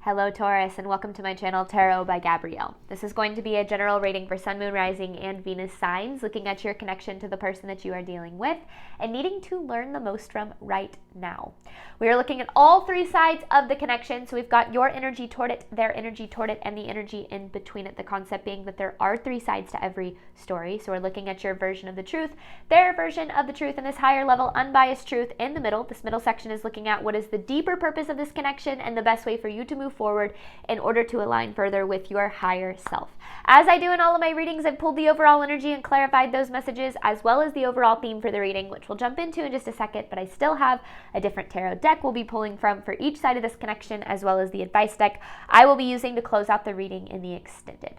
Hello Taurus, and welcome to my channel Tarot by Gabrielle. This is going to be a general reading for Sun, Moon, Rising, and Venus signs, looking at your connection to the person that you are dealing with and needing to learn the most from right now. We are looking at all three sides of the connection, so we've got your energy toward it, their energy toward it, and the energy in between it, the concept being that there are three sides to every story. So we're looking at your version of the truth, their version of the truth, and this higher level unbiased truth in the middle. This middle section is looking at what is the deeper purpose of this connection and the best way for you to move forward in order to align further with your higher self. As I do in all of my readings, I've pulled the overall energy and clarified those messages, as well as the overall theme for the reading, which we'll jump into in just a second, but I still have a different tarot deck we'll be pulling from for each side of this connection, as well as the advice deck I will be using to close out the reading in the extended.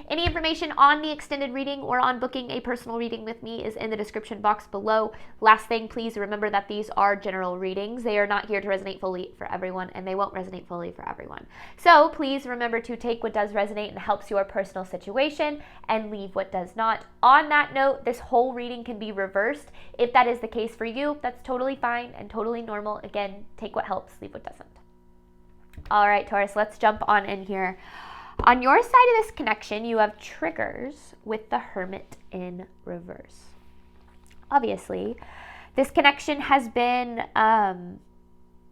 Any information on the extended reading or on booking a personal reading with me is in the description box below. Last thing, please remember that these are general readings. They are not here to resonate fully for everyone, and they won't resonate fully for everyone. So please remember to take what does resonate and helps your personal situation and leave what does not. On that note, this whole reading can be reversed. If that is the case for you, that's totally fine and totally normal. Again, take what helps, leave what doesn't. All right, Taurus, let's jump on in here. On your side of this connection, you have triggers with the Hermit in reverse. Obviously, this connection has been,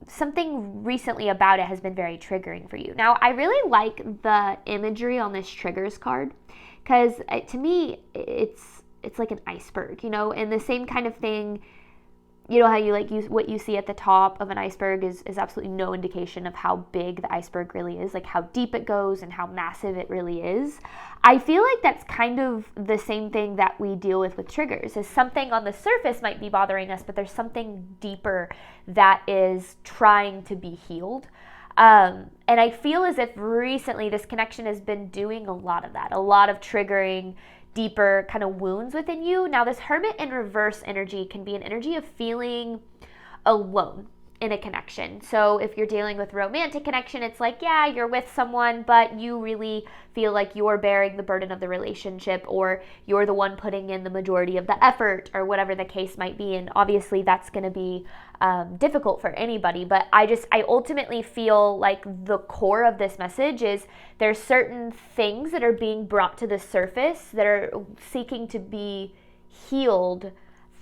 something recently about it has been very triggering for you. Now, I really like the imagery on this triggers card because to me, it's like an iceberg, and the same kind of thing. You know how what you see at the top of an iceberg is absolutely no indication of how big the iceberg really is, like how deep it goes and how massive it really is. I feel like that's kind of the same thing that we deal with triggers, is something on the surface might be bothering us, but there's something deeper that is trying to be healed. And I feel as if recently this connection has been doing a lot of that, a lot of triggering deeper kind of wounds within you. Now, this Hermit in reverse energy can be an energy of feeling alone in a connection. So if you're dealing with romantic connection, it's like, yeah, you're with someone, but you really feel like you're bearing the burden of the relationship, or you're the one putting in the majority of the effort, or whatever the case might be. And obviously that's going to be difficult for anybody. But I ultimately feel like the core of this message is there's certain things that are being brought to the surface that are seeking to be healed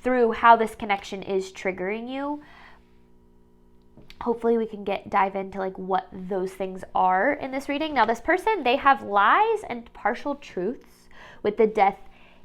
through how this connection is triggering you. Hopefully we can dive into like what those things are in this reading. Now, this person, they have lies and partial truths with the Death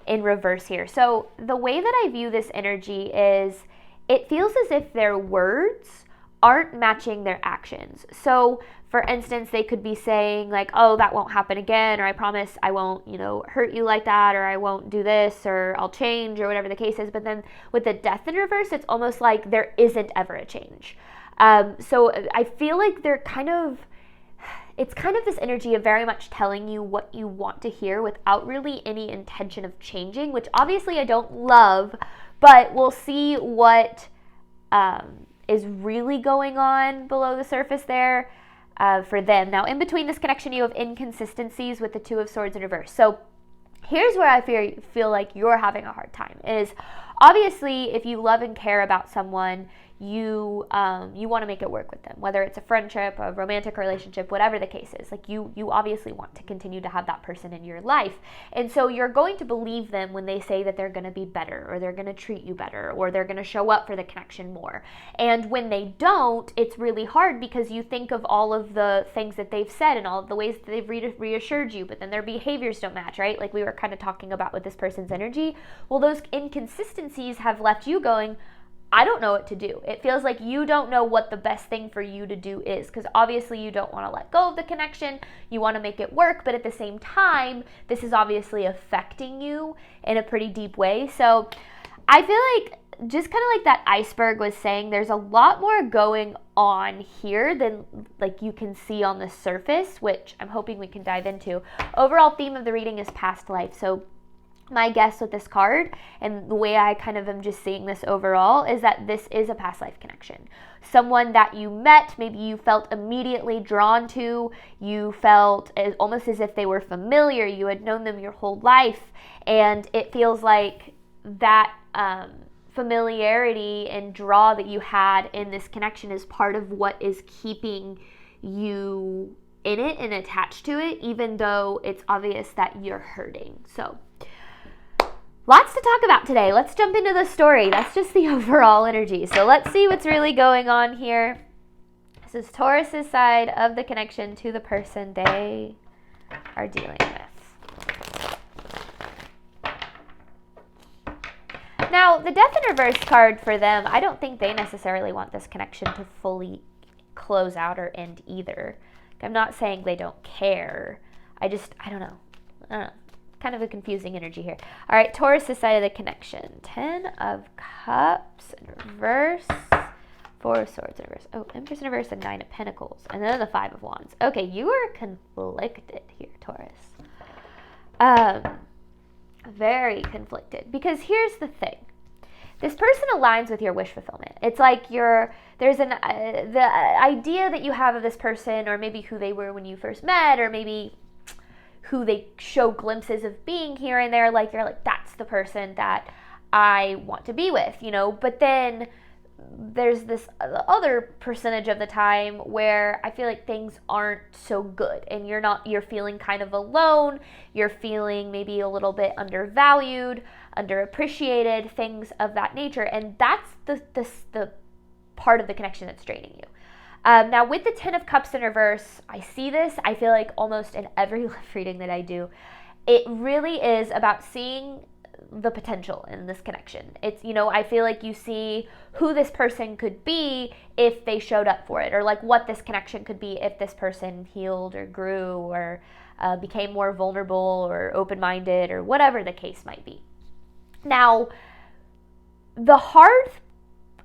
in reverse here. So the way that I view this energy is it feels as if their words aren't matching their actions. So for instance, they could be saying like, oh, that won't happen again, or I promise I won't, hurt you like that, or I won't do this, or I'll change, or whatever the case is. But then with the Death in reverse, it's almost like there isn't ever a change. So I feel like it's kind of this energy of very much telling you what you want to hear without really any intention of changing, which obviously I don't love, but we'll see what is really going on below the surface there for them. Now, in between this connection, you have inconsistencies with the Two of Swords in reverse. So here's where I feel like you're having a hard time is, obviously, if you love and care about someone, you want to make it work with them, whether it's a friendship, a romantic relationship, whatever the case is. Like you obviously want to continue to have that person in your life. And so you're going to believe them when they say that they're going to be better, or they're going to treat you better, or they're going to show up for the connection more. And when they don't, it's really hard because you think of all of the things that they've said and all of the ways that they've reassured you, but then their behaviors don't match, right? Like we were kind of talking about with this person's energy. Well, those inconsistencies have left you going, I don't know what to do. It feels like you don't know what the best thing for you to do is, because obviously you don't want to let go of the connection. You want to make it work, but at the same time, this is obviously affecting you in a pretty deep way. So I feel like, just kind of like that iceberg was saying, there's a lot more going on here than like you can see on the surface, which I'm hoping we can dive into. Overall theme of the reading is past life. So my guess with this card and the way I kind of am just seeing this overall is that this is a past life connection. Someone that you met, maybe you felt immediately drawn to, you felt almost as if they were familiar, you had known them your whole life, and it feels like that familiarity and draw that you had in this connection is part of what is keeping you in it and attached to it, even though it's obvious that you're hurting. So lots to talk about today. Let's jump into the story. That's just the overall energy. So let's see what's really going on here. This is Taurus's side of the connection to the person they are dealing with. Now, the Death in Reverse card for them, I don't think they necessarily want this connection to fully close out or end either. I'm not saying they don't care. I don't know. Kind of a confusing energy here. All right, Taurus' side of the connection. 10 of Cups in reverse. 4 of Swords in reverse. Oh, Empress in reverse and 9 of Pentacles. And then the 5 of Wands. Okay, you are conflicted here, Taurus. Very conflicted. Because here's the thing. This person aligns with your wish fulfillment. It's like there's the idea that you have of this person, or maybe who they were when you first met, or maybe who they show glimpses of being here and there. Like, you're like, that's the person that I want to be with, But then there's this other percentage of the time where I feel like things aren't so good, and you're feeling kind of alone. You're feeling maybe a little bit undervalued, underappreciated, things of that nature. And that's the part of the connection that's draining you. Now, with the 10 of Cups in reverse, I see this, I feel like almost in every love reading that I do, it really is about seeing the potential in this connection. It's, I feel like you see who this person could be if they showed up for it, or like what this connection could be if this person healed or grew or became more vulnerable or open-minded or whatever the case might be. Now, the hard,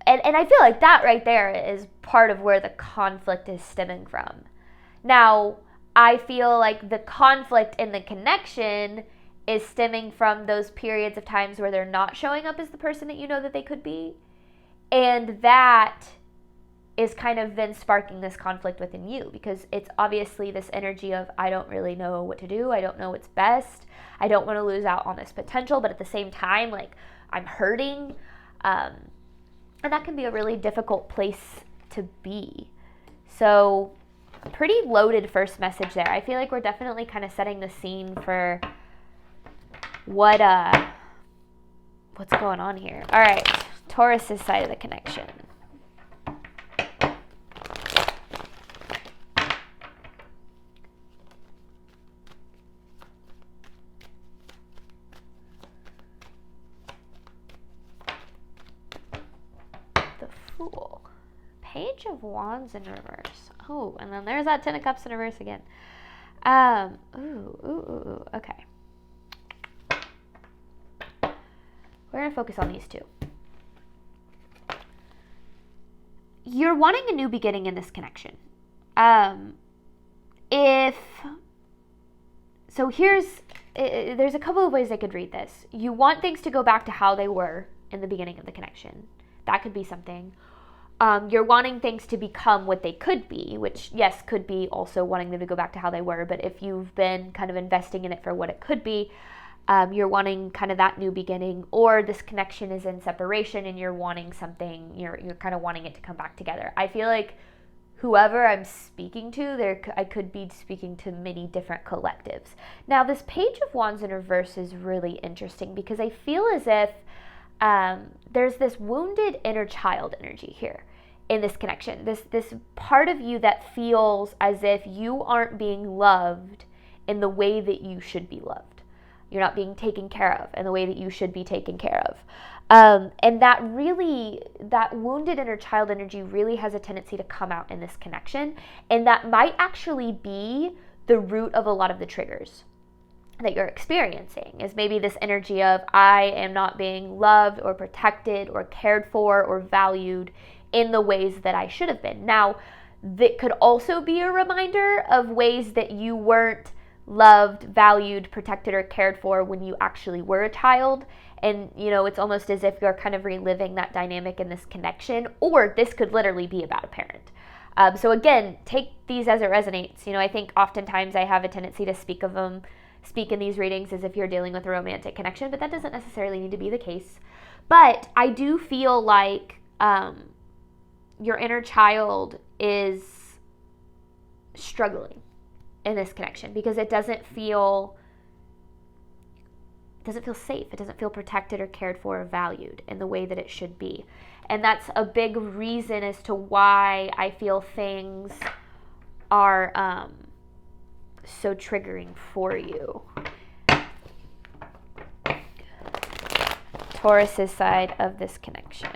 and I feel like that right there is part of where the conflict is stemming from. Now, I feel like the conflict in the connection is stemming from those periods of times where they're not showing up as the person that you know that they could be. And that is kind of then sparking this conflict within you, because it's obviously this energy of, I don't really know what to do. I don't know what's best. I don't want to lose out on this potential, but at the same time, like, I'm hurting. And that can be a really difficult place to be. So, pretty loaded first message there. I feel like we're definitely kind of setting the scene for what's going on here. All right, Taurus's side of the connection. The Fool. Page of Wands in reverse. Oh, and then there's that 10 of Cups in reverse again. Okay. We're going to focus on these two. You're wanting a new beginning in this connection. There's a couple of ways I could read this. You want things to go back to how they were in the beginning of the connection. That could be something. You're wanting things to become what they could be, which, yes, could be also wanting them to go back to how they were. But if you've been kind of investing in it for what it could be, you're wanting kind of that new beginning, or this connection is in separation and you're wanting something, you're kind of wanting it to come back together. I feel like whoever I'm speaking to, I could be speaking to many different collectives. Now, this Page of Wands in reverse is really interesting because I feel as if there's this wounded inner child energy here in this connection. This part of you that feels as if you aren't being loved in the way that you should be loved. You're not being taken care of in the way that you should be taken care of. And that wounded inner child energy really has a tendency to come out in this connection. And that might actually be the root of a lot of the triggers that you're experiencing, is maybe this energy of, I am not being loved or protected or cared for or valued in the ways that I should have been. Now, that could also be a reminder of ways that you weren't loved, valued, protected, or cared for when you actually were a child. And, it's almost as if you're kind of reliving that dynamic in this connection, or this could literally be about a parent. So again, take these as it resonates. I think oftentimes I have a tendency to speak in these readings as if you're dealing with a romantic connection, but that doesn't necessarily need to be the case. But I do feel like your inner child is struggling in this connection, because it doesn't feel safe. It doesn't feel protected or cared for or valued in the way that it should be. And that's a big reason as to why I feel things are so triggering for you. Taurus's side of this connection.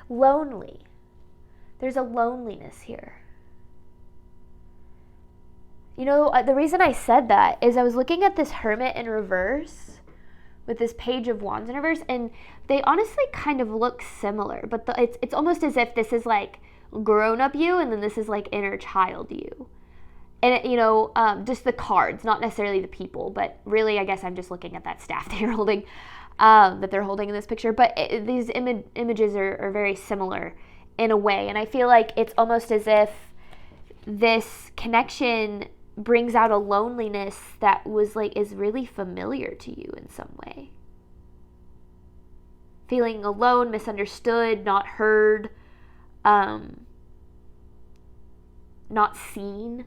Lonely. There's a loneliness here. You know, the reason I said that is I was looking at this Hermit in reverse with this Page of Wands in reverse, and they honestly kind of look similar, but it's almost as if this is like grown-up you, and then this is like inner child you. And it, you know, just the cards, not necessarily the people, but really I guess I'm just looking at that staff they're holding, that they're holding in this picture. But these images are very similar in a way, and I feel like it's almost as if this connection brings out a loneliness that is really familiar to you in some way. Feeling alone, misunderstood, not heard, not seen.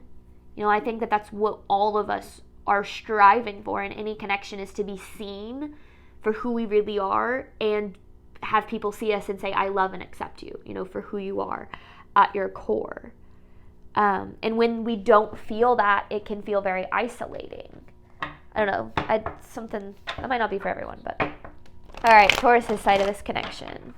You know, I think that that's what all of us are striving for in any connection, is to be seen for who we really are and have people see us and say, I love and accept you, you know, for who you are at your core. And when we don't feel that, it can feel very isolating. I don't know. Something that might not be for everyone, but all right, Taurus's side of this connection.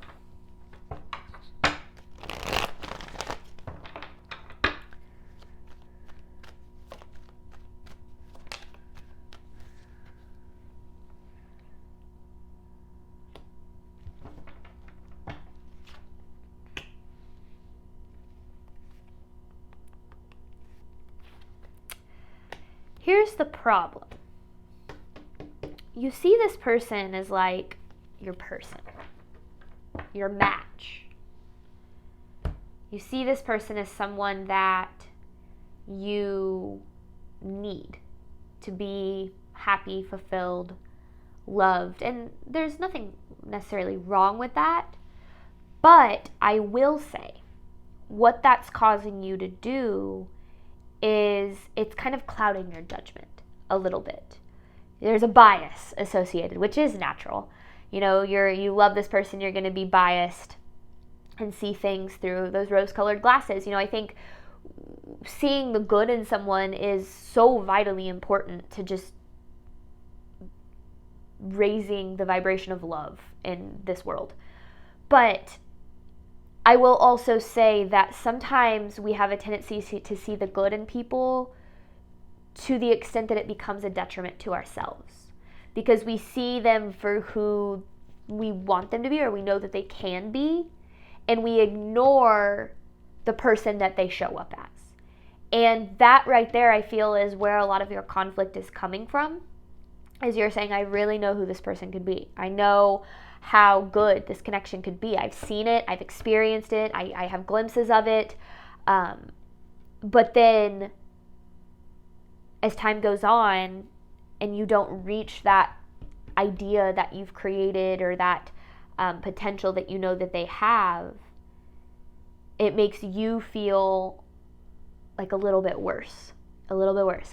Here's the problem. You see this person as like your person, your match. You see this person as someone that you need to be happy, fulfilled, loved. And there's nothing necessarily wrong with that. But I will say, what that's causing you to do is it's kind of clouding your judgment a little bit. There's a bias associated, which is natural. You know, you love this person, you're going to be biased and see things through those rose-colored glasses. You know, I think seeing the good in someone is so vitally important to just raising the vibration of love in this world. But I will also say that sometimes we have a tendency to see the good in people to the extent that it becomes a detriment to ourselves, because we see them for who we want them to be, or we know that they can be, and we ignore the person that they show up as. And that right there, I feel, is where a lot of your conflict is coming from, is you're saying, I really know who this person could be. I know how good this connection could be. I've seen it. I've experienced it. I have glimpses of it. But then as time goes on and you don't reach that idea that you've created, or that potential that you know that they have, it makes you feel like a little bit worse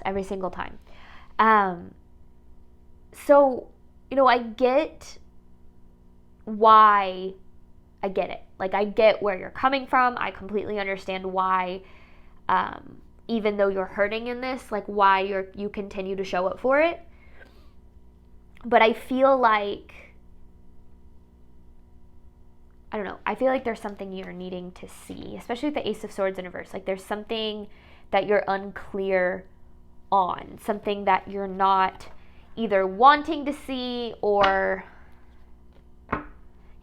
every single time. So, you know, I get why. I get it. Like, I get where you're coming from. I completely understand why, even though you're hurting in this, like why you continue to show up for it. But I feel like, I don't know, I feel like there's something you're needing to see, especially with the Ace of Swords in reverse. Like, there's something that you're unclear on, something that you're not either wanting to see or,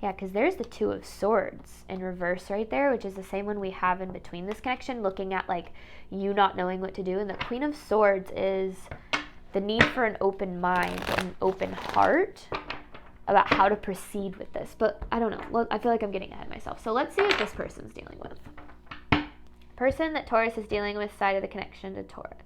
yeah, because there's the Two of Swords in reverse right there, which is the same one we have in between this connection, looking at like you not knowing what to do. And the Queen of Swords is the need for an open mind and an open heart about how to proceed with this. But I don't know. I feel like I'm getting ahead of myself. So let's see what this person's dealing with. Person that Taurus is dealing with, side of the connection to Taurus.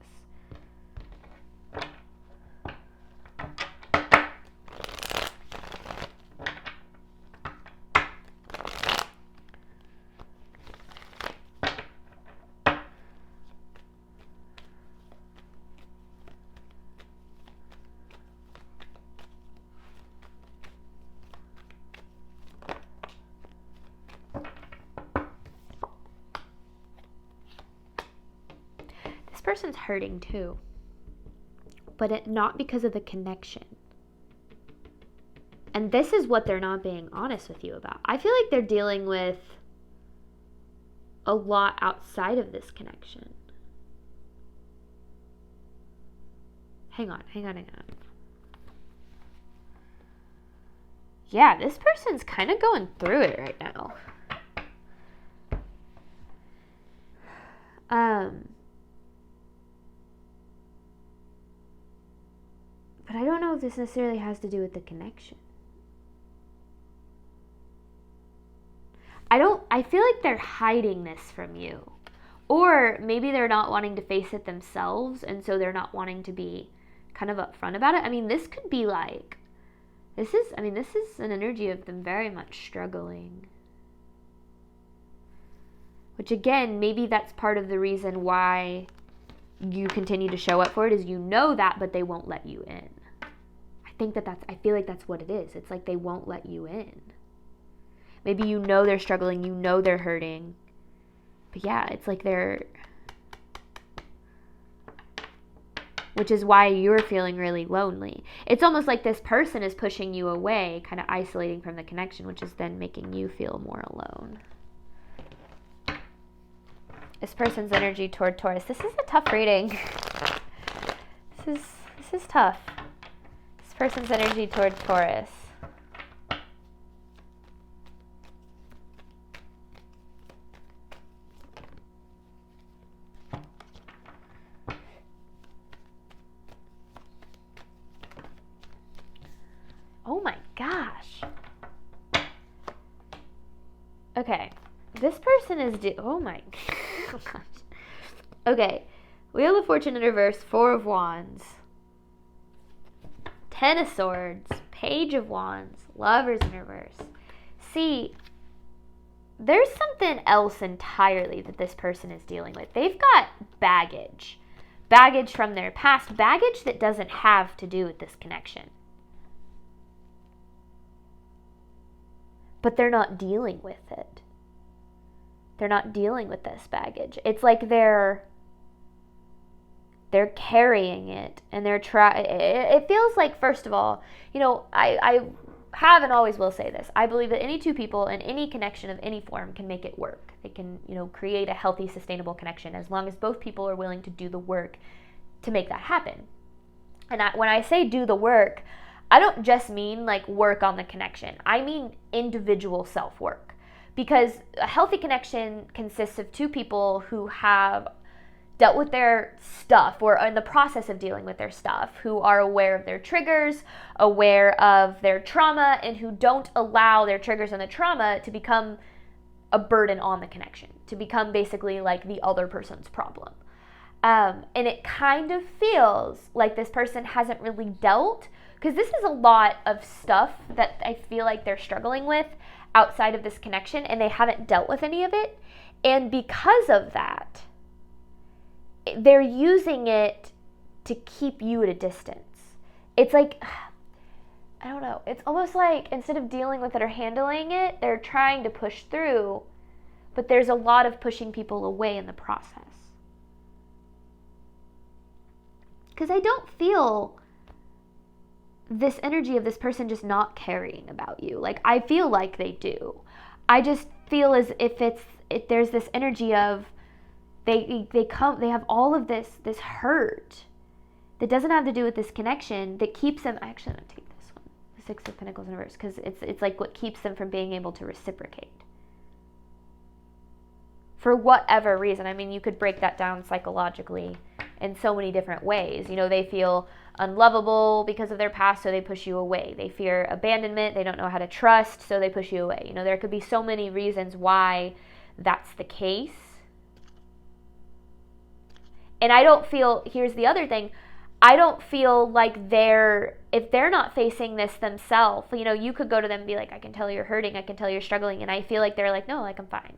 person's hurting too, but not because of the connection. And this is what they're not being honest with you about. I feel like they're dealing with a lot outside of this connection. Hang on. Yeah, this person's kind of going through it right now. But I don't know if this necessarily has to do with the connection. I feel like they're hiding this from you. Or maybe they're not wanting to face it themselves, and so they're not wanting to be kind of upfront about it. I mean, this could be like, this is an energy of them very much struggling. Which again, maybe that's part of the reason why you continue to show up for it, is you know that, but they won't let you in. I feel like that's what it is. It's like they won't let you in. Maybe you know they're struggling, you know they're hurting. But yeah, it's like which is why you're feeling really lonely. It's almost like this person is pushing you away, kind of isolating from the connection, which is then making you feel more alone. This person's energy toward Taurus. This is a tough reading. This is tough. This person's energy toward Taurus. Oh my gosh. Okay. This person is oh my gosh. Okay. Wheel of Fortune in reverse, 4 of Wands. 10 of Swords, Page of Wands, Lovers in reverse. See, there's something else entirely that this person is dealing with. They've got baggage. Baggage from their past. Baggage that doesn't have to do with this connection. But they're not dealing with it. They're not dealing with this baggage. It's like they're carrying it, and they're it feels like, first of all, I have and always will say this. I believe that any two people in any connection of any form can make it work. They can, create a healthy, sustainable connection as long as both people are willing to do the work to make that happen. And when I say do the work, I don't just mean like work on the connection. I mean individual self-work. Because a healthy connection consists of two people who have dealt with their stuff, or in the process of dealing with their stuff, who are aware of their triggers, aware of their trauma, and who don't allow their triggers and the trauma to become a burden on the connection, to become basically like the other person's problem. And it kind of feels like this person hasn't really dealt, because this is a lot of stuff that I feel like they're struggling with outside of this connection, and they haven't dealt with any of it. And because of that, they're using it to keep you at a distance. It's like, I don't know, it's almost like instead of dealing with it or handling it, they're trying to push through, but there's a lot of pushing people away in the process. Because I don't feel this energy of this person just not caring about you. Like, I feel like they do. I just feel as if there's this energy of they have all of this hurt that doesn't have to do with this connection, that keeps them. Actually, I'm gonna take this one, the 6 of Pentacles in reverse, because it's like what keeps them from being able to reciprocate. For whatever reason. I mean, you could break that down psychologically in so many different ways. They feel unlovable because of their past, so they push you away. They fear abandonment. They don't know how to trust, so they push you away. There could be so many reasons why that's the case. And I don't feel, here's the other thing, I don't feel like if they're not facing this themselves, you could go to them and be like, I can tell you're hurting, I can tell you're struggling, and I feel like they're like, no, like, I'm fine.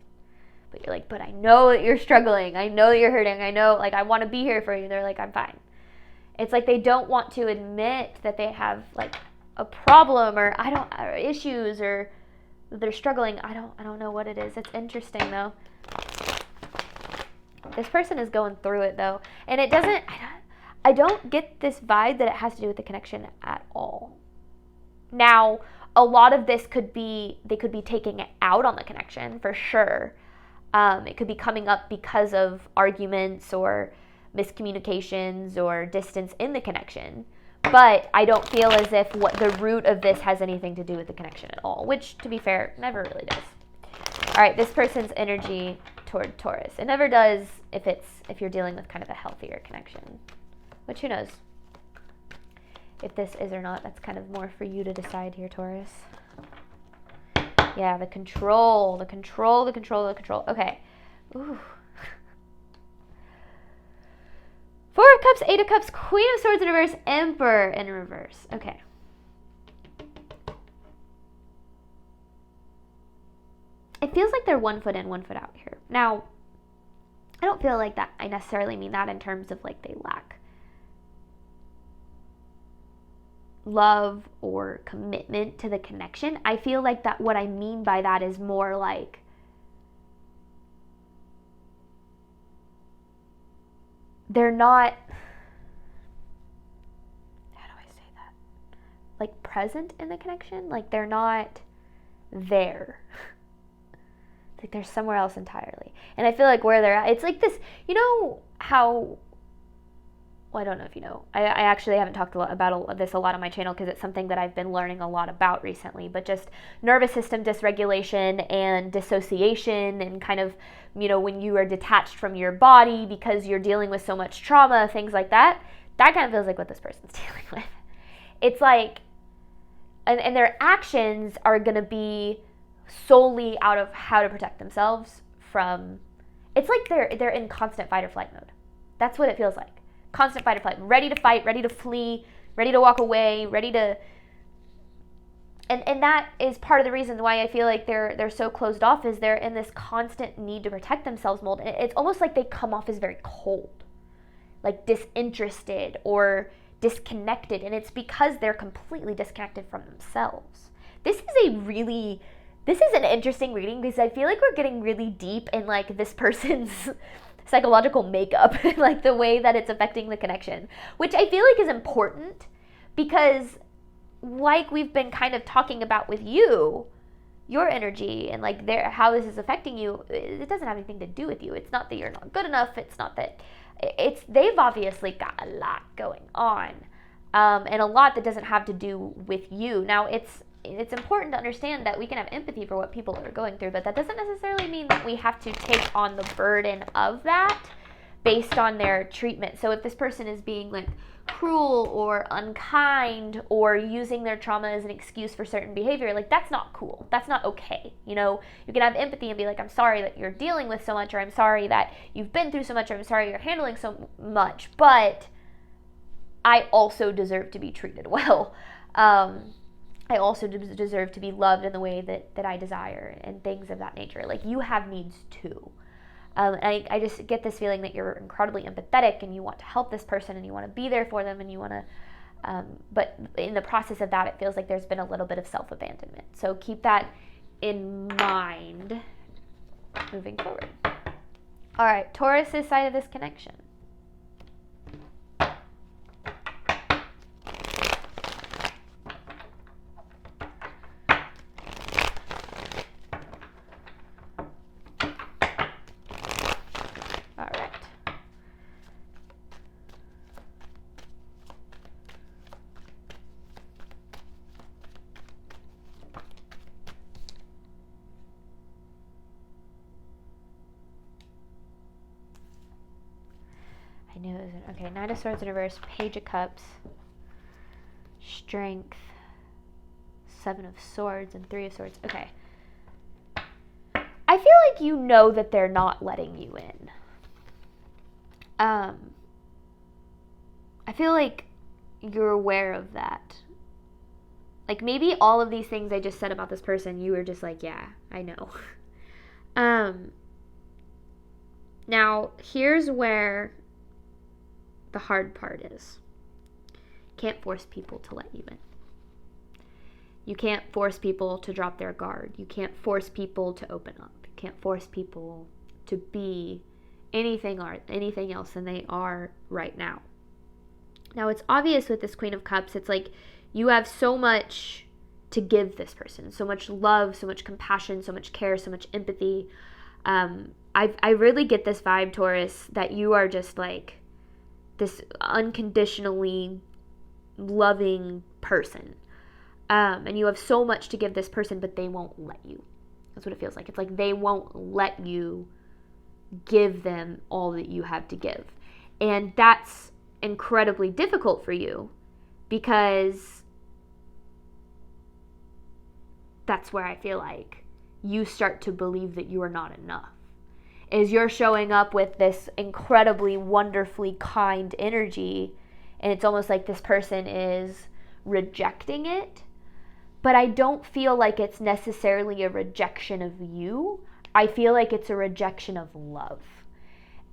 But you're like, but I know that you're struggling, I know that you're hurting, I know, like, I want to be here for you. They're like, I'm fine. It's like they don't want to admit that they have like a problem or issues, or they're struggling. I don't know what it is. It's interesting though. This person is going through it though. And it doesn't, I don't get this vibe that it has to do with the connection at all. Now, a lot of this could be, they could be taking it out on the connection for sure. It could be coming up because of arguments or miscommunications or distance in the connection. But I don't feel as if what the root of this has anything to do with the connection at all, which, to be fair, never really does. All right, this person's energy toward Taurus. It never does if you're dealing with kind of a healthier connection, which who knows if this is or not. That's kind of more for you to decide here, Taurus. Yeah, the control. Okay. Ooh. Four of Cups, Eight of Cups, Queen of Swords in reverse, Emperor in reverse. Okay. It feels like they're 1 foot in, 1 foot out here. Now, I don't feel like that. I necessarily mean that in terms of like they lack love or commitment to the connection. I feel like that what I mean by that is more like they're not, how do I say that? Like present in the connection? Like they're not there. Like they're somewhere else entirely. And I feel like where they're at, it's like this, you know how, well, I don't know if you know, I actually haven't talked about this a lot on my channel because it's something that I've been learning a lot about recently, but just nervous system dysregulation and dissociation and kind of, you know, when you are detached from your body because you're dealing with so much trauma, things like that, that kind of feels like what this person's dealing with. It's like, and their actions are going to be solely out of how to protect themselves from, it's like they're in constant fight or flight mode. That's what it feels like. Constant fight or flight, ready to fight, ready to flee, ready to walk away, ready to, and that is part of the reason why I feel like they're so closed off, is they're in this constant need to protect themselves mold. It's almost like they come off as very cold, like disinterested or disconnected, and it's because they're completely disconnected from themselves. This is an interesting reading because I feel like we're getting really deep in like this person's psychological makeup, like the way that it's affecting the connection, which I feel like is important because like we've been kind of talking about with you, your energy and like how this is affecting you, it doesn't have anything to do with you. It's not that you're not good enough. It's not that they've obviously got a lot going on, and a lot that doesn't have to do with you. Now it's important to understand that we can have empathy for what people are going through, but that doesn't necessarily mean that we have to take on the burden of that based on their treatment. So if this person is being like cruel or unkind or using their trauma as an excuse for certain behavior, like that's not cool. That's not okay. You know, you can have empathy and be like, I'm sorry that you're dealing with so much, or I'm sorry that you've been through so much, or I'm sorry you're handling so much, but I also deserve to be treated well. I also deserve to be loved in the way that I desire and things of that nature. Like you have needs too. And I just get this feeling that you're incredibly empathetic and you want to help this person and you want to be there for them and you want to, but in the process of that, it feels like there's been a little bit of self-abandonment. So keep that in mind moving forward. All right, Taurus's side of this connection. I knew it was okay. Nine of Swords in reverse, Page of Cups, Strength, Seven of Swords, and Three of Swords. Okay. I feel like you know that they're not letting you in. I feel like you're aware of that. Like maybe all of these things I just said about this person, you were just like, yeah, I know. Now, here's where the hard part is. You can't force people to let you in. You can't force people to drop their guard. You can't force people to open up. You can't force people to be anything else than they are right now. Now, it's obvious with this Queen of Cups, it's like you have so much to give this person, so much love, so much compassion, so much care, so much empathy. I really get this vibe, Taurus, that you are just like this unconditionally loving person. And you have so much to give this person, but they won't let you. That's what it feels like. It's like they won't let you give them all that you have to give. And that's incredibly difficult for you, because that's where I feel like you start to believe that you are not enough. Is you're showing up with this incredibly, wonderfully kind energy, and it's almost like this person is rejecting it. But I don't feel like it's necessarily a rejection of you. I feel like it's a rejection of love.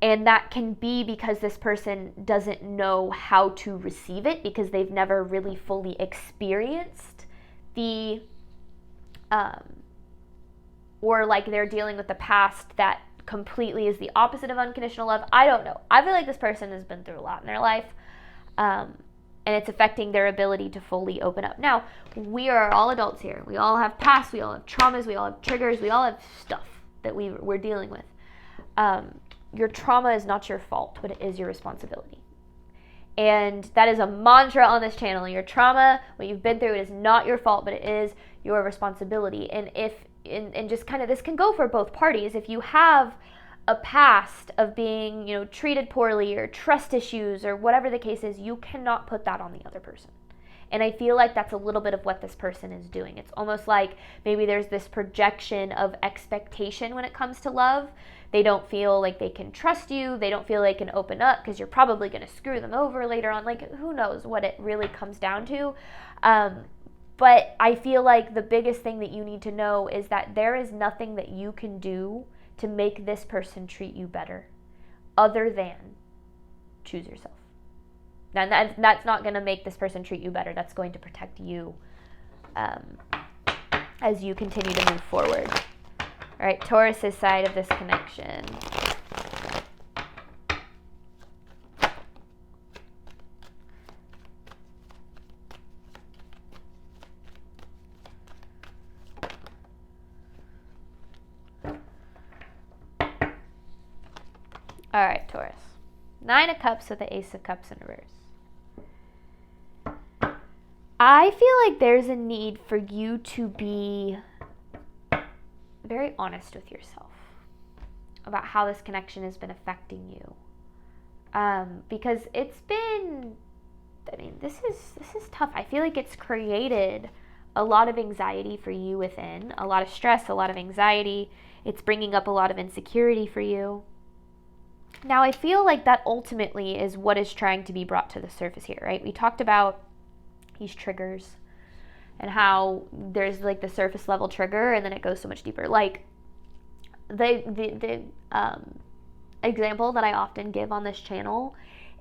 And that can be because this person doesn't know how to receive it, because they've never really fully experienced the, or like they're dealing with the past that completely is the opposite of unconditional love. I don't know. I feel like this person has been through a lot in their life, and it's affecting their ability to fully open up. Now, we are all adults here. We all have past, we all have traumas, we all have triggers, we all have stuff that we're dealing with. Your trauma is not your fault, but it is your responsibility. And that is a mantra on this channel. Your trauma, what you've been through, it is not your fault, but it is your responsibility. And just kind of, this can go for both parties. If you have a past of being, treated poorly or trust issues or whatever the case is, you cannot put that on the other person. And I feel like that's a little bit of what this person is doing. It's almost like maybe there's this projection of expectation when it comes to love. They don't feel like they can trust you. They don't feel they can open up because you're probably going to screw them over later on. Like, who knows what it really comes down to. But I feel like the biggest thing that you need to know is that there is nothing that you can do to make this person treat you better other than choose yourself. Now, that's not going to make this person treat you better. That's going to protect you as you continue to move forward. All right, Taurus's side of this connection. All right, Taurus. 9 of Cups with the Ace of Cups in reverse. I feel like there's a need for you to be very honest with yourself about how this connection has been affecting you. Because it's been, this is tough. I feel like it's created a lot of anxiety for you within, a lot of stress, a lot of anxiety. It's bringing up a lot of insecurity for you. Now, I feel like that ultimately is what is trying to be brought to the surface here, right? We talked about these triggers and how there's like the surface level trigger and then it goes so much deeper. Like the example that I often give on this channel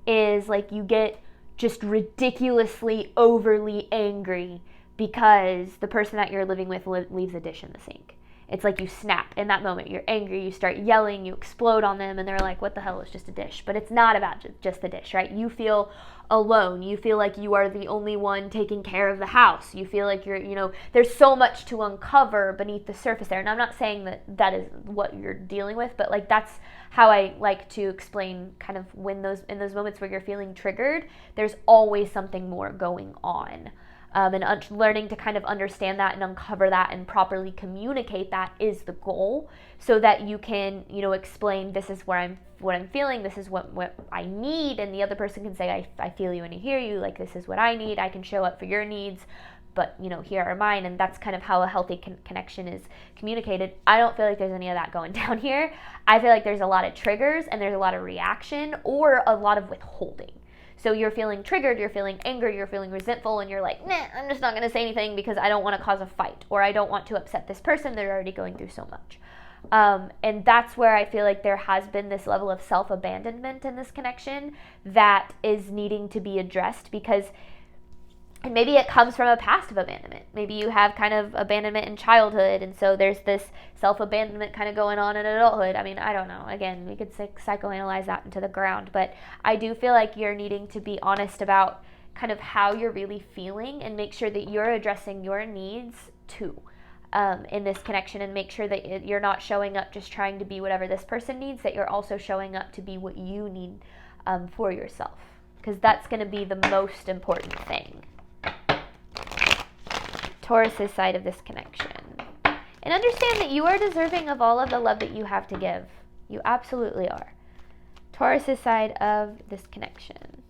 is like you get just ridiculously overly angry because the person that you're living with leaves a dish in the sink. It's like you snap in that moment. You're angry, you start yelling, you explode on them, and they're like, what the hell, it's just a dish. But it's not about just the dish, right? You feel alone. You feel like you are the only one taking care of the house. You feel like you're, there's so much to uncover beneath the surface there. And I'm not saying that is what you're dealing with, but like that's how I like to explain kind of when in those moments where you're feeling triggered, there's always something more going on. And learning to kind of understand that and uncover that and properly communicate that is the goal, so that you can, explain this is what I'm feeling, this is what I need, and the other person can say, I feel you and I hear you, like this is what I need, I can show up for your needs, but here are mine. And that's kind of how a healthy connection is communicated. I don't feel like there's any of that going down here. I feel like there's a lot of triggers and there's a lot of reaction or a lot of withholding. So you're feeling triggered, you're feeling angry, you're feeling resentful, and you're like, nah, I'm just not going to say anything because I don't want to cause a fight, or I don't want to upset this person, they're already going through so much. And that's where I feel like there has been this level of self-abandonment in this connection that is needing to be addressed, because, and maybe it comes from a past of abandonment. maybe you have kind of abandonment in childhood, and so there's this self-abandonment kind of going on in adulthood. I mean, I don't know. Again, we could psychoanalyze that into the ground, but I do feel like you're needing to be honest about kind of how you're really feeling and make sure that you're addressing your needs too in this connection, and make sure that you're not showing up just trying to be whatever this person needs, that you're also showing up to be what you need for yourself, because that's going to be the most important thing. Taurus's side of this connection. And understand that you are deserving of all of the love that you have to give. You absolutely are. Taurus's side of this connection.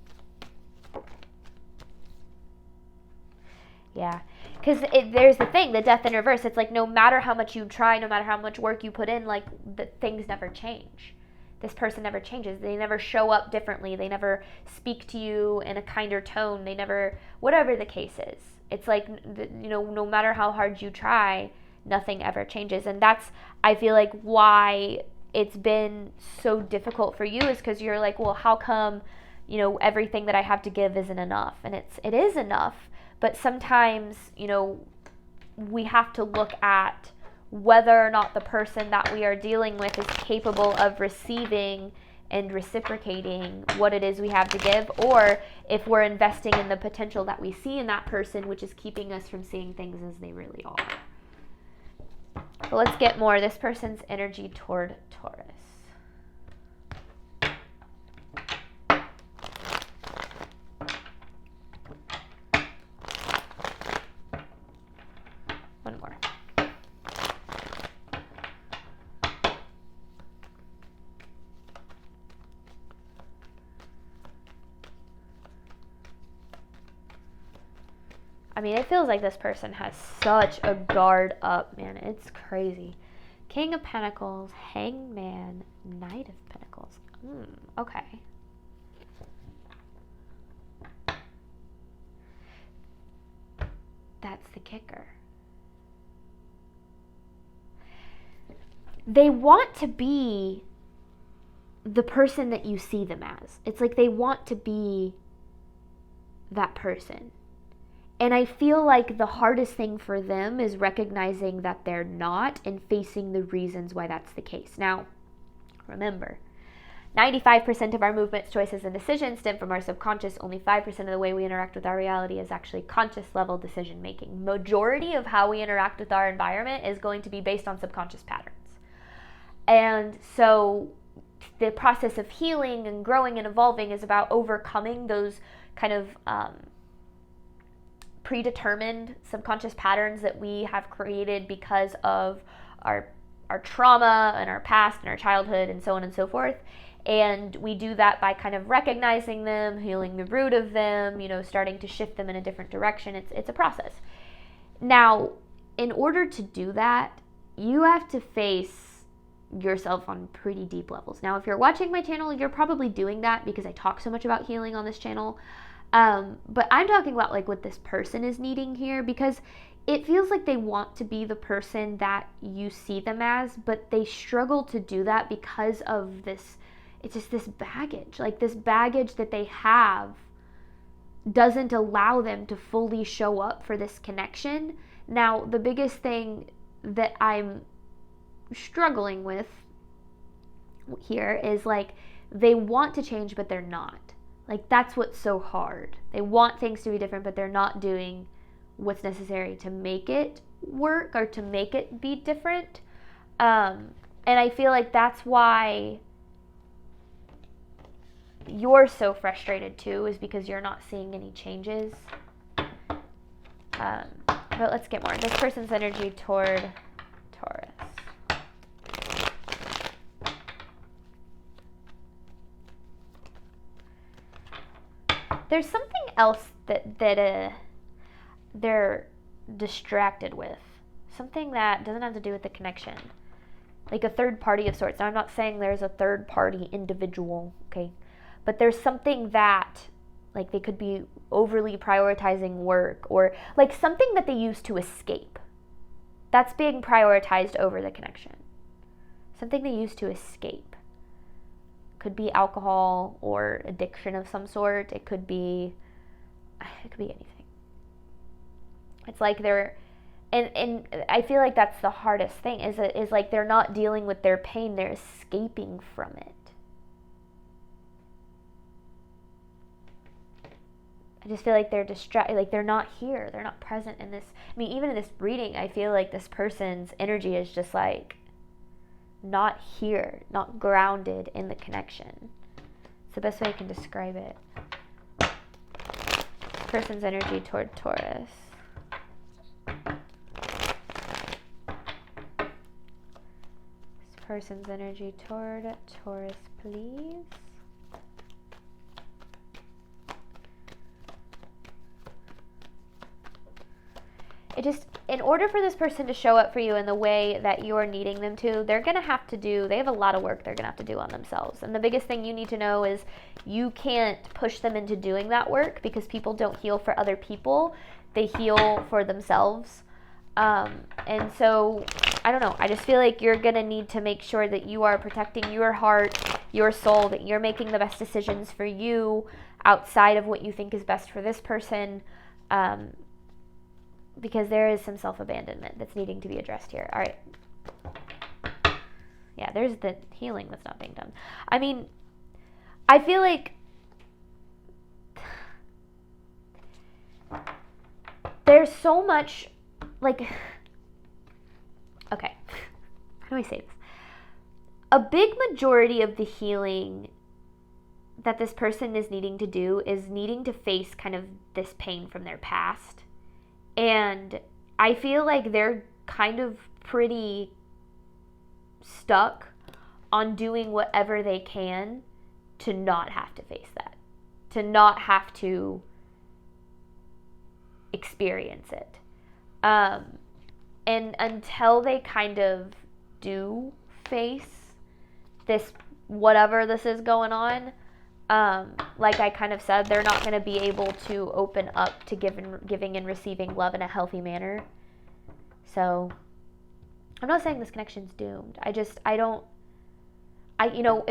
Yeah. Because there's the thing, the death in reverse. It's like no matter how much you try, no matter how much work you put in, like things never change. This person never changes. They never show up differently. They never speak to you in a kinder tone. They never, whatever the case is. It's like, no matter how hard you try, nothing ever changes. And that's, I feel like, why it's been so difficult for you, is because you're like, well, how come, everything that I have to give isn't enough? And it is enough. But sometimes, we have to look at whether or not the person that we are dealing with is capable of receiving and reciprocating what it is we have to give, or if we're investing in the potential that we see in that person, which is keeping us from seeing things as they really are. But let's get more. This person's energy toward Taurus. One more. I mean, it feels like this person has such a guard up, man. It's crazy. King of Pentacles, Hangman, Knight of Pentacles. Okay. That's the kicker. They want to be the person that you see them as. It's like they want to be that person. And I feel like the hardest thing for them is recognizing that they're not and facing the reasons why that's the case. Now, remember, 95% of our movements, choices, and decisions stem from our subconscious. Only 5% of the way we interact with our reality is actually conscious level decision making. Majority of how we interact with our environment is going to be based on subconscious patterns. And so the process of healing and growing and evolving is about overcoming those kind of predetermined subconscious patterns that we have created because of our trauma and our past and our childhood and so on and so forth. And we do that by kind of recognizing them, healing the root of them, starting to shift them in a different direction. It's a process. Now, in order to do that, you have to face yourself on pretty deep levels. Now, if you're watching my channel, you're probably doing that because I talk so much about healing on this channel. But I'm talking about like what this person is needing here, because it feels like they want to be the person that you see them as, but they struggle to do that because of this. It's just this baggage, like this baggage that they have doesn't allow them to fully show up for this connection. Now, the biggest thing that I'm struggling with here is like they want to change, but they're not. Like, that's what's so hard. They want things to be different, but they're not doing what's necessary to make it work or to make it be different. And I feel like that's why you're so frustrated too, is because you're not seeing any changes. But let's get more. This person's energy toward Taurus. There's something else that they're distracted with. Something that doesn't have to do with the connection. Like a third party of sorts. Now, I'm not saying there's a third party individual, okay? But there's something that, like, they could be overly prioritizing work, or like something that they use to escape. That's being prioritized over the connection. Something they use to escape. Could be alcohol or addiction of some sort. It could be anything. It's like they're, and I feel like that's the hardest thing, is like they're not dealing with their pain, they're escaping from it. I just feel like they're distracted, like they're not here, they're not present in this. I mean, even in this reading, I feel like this person's energy is just like not here, not grounded in the connection. It's the best way I can describe it. This person's energy toward Taurus. This person's energy toward Taurus, please. It just, in order for this person to show up for you in the way that you're needing them to, they have a lot of work they're going to have to do on themselves. And the biggest thing you need to know is you can't push them into doing that work, because people don't heal for other people. They heal for themselves. And so, I don't know. I just feel like you're going to need to make sure that you are protecting your heart, your soul, that you're making the best decisions for you outside of what you think is best for this person. Because there is some self-abandonment that's needing to be addressed here. All right. Yeah, there's the healing that's not being done. I mean, I feel like there's so much, like, okay, how do I say this? A big majority of the healing that this person is needing to do is needing to face kind of this pain from their past. And I feel like they're kind of pretty stuck on doing whatever they can to not have to face that, to not have to experience it. And until they kind of do face this, whatever this is going on, like I kind of said, they're not going to be able to open up to giving and receiving love in a healthy manner. So I'm not saying this connection's doomed. If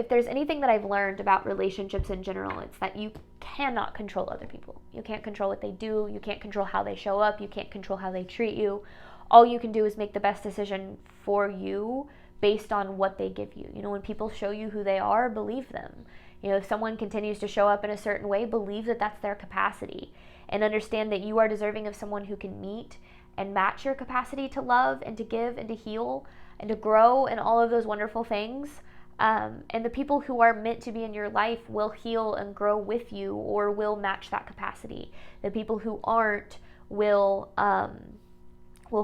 there's anything that I've learned about relationships in general, it's that you cannot control other people. You can't control what they do. You can't control how they show up. You can't control how they treat you. All you can do is make the best decision for you based on what they give you. When people show you who they are, believe them. If someone continues to show up in a certain way, believe that that's their capacity, and understand that you are deserving of someone who can meet and match your capacity to love and to give and to heal and to grow and all of those wonderful things. And the people who are meant to be in your life will heal and grow with you, or will match that capacity. The people who aren't will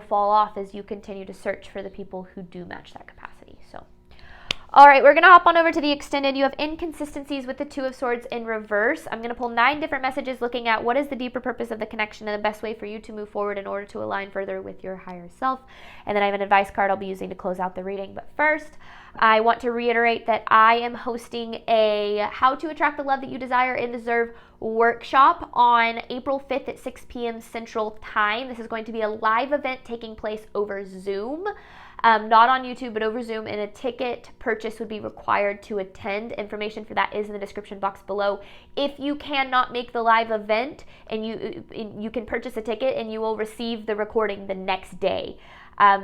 fall off as you continue to search for the people who do match that capacity. So, all right, we're going to hop on over to the extended. You have inconsistencies with the Two of Swords in reverse. I'm going to pull 9 different messages looking at what is the deeper purpose of the connection and the best way for you to move forward in order to align further with your higher self. And then I have an advice card I'll be using to close out the reading. But first, I want to reiterate that I am hosting a How to Attract the Love That You Desire and Deserve workshop on April 5th at 6 p.m. Central Time. This is going to be a live event taking place over Zoom. Not on YouTube, but over Zoom, and a ticket purchase would be required to attend. Information for that is in the description box below. If you cannot make the live event, and you can purchase a ticket, and you will receive the recording the next day.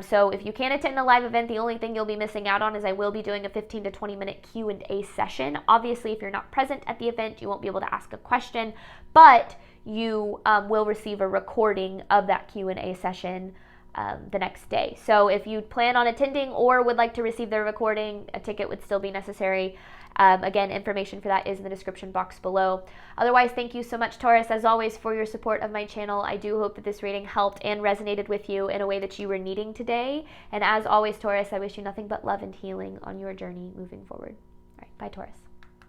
So if you can't attend the live event, the only thing you'll be missing out on is I will be doing a 15 to 20 minute Q&A session. Obviously, if you're not present at the event, you won't be able to ask a question, but you will receive a recording of that Q&A session the next day. So if you plan on attending or would like to receive the recording, a ticket would still be necessary. Again, information for that is in the description box below. Otherwise, thank you so much, Taurus, as always, for your support of my channel. I do hope that this reading helped and resonated with you in a way that you were needing today. And as always, Taurus, I wish you nothing but love and healing on your journey moving forward. All right, bye, Taurus.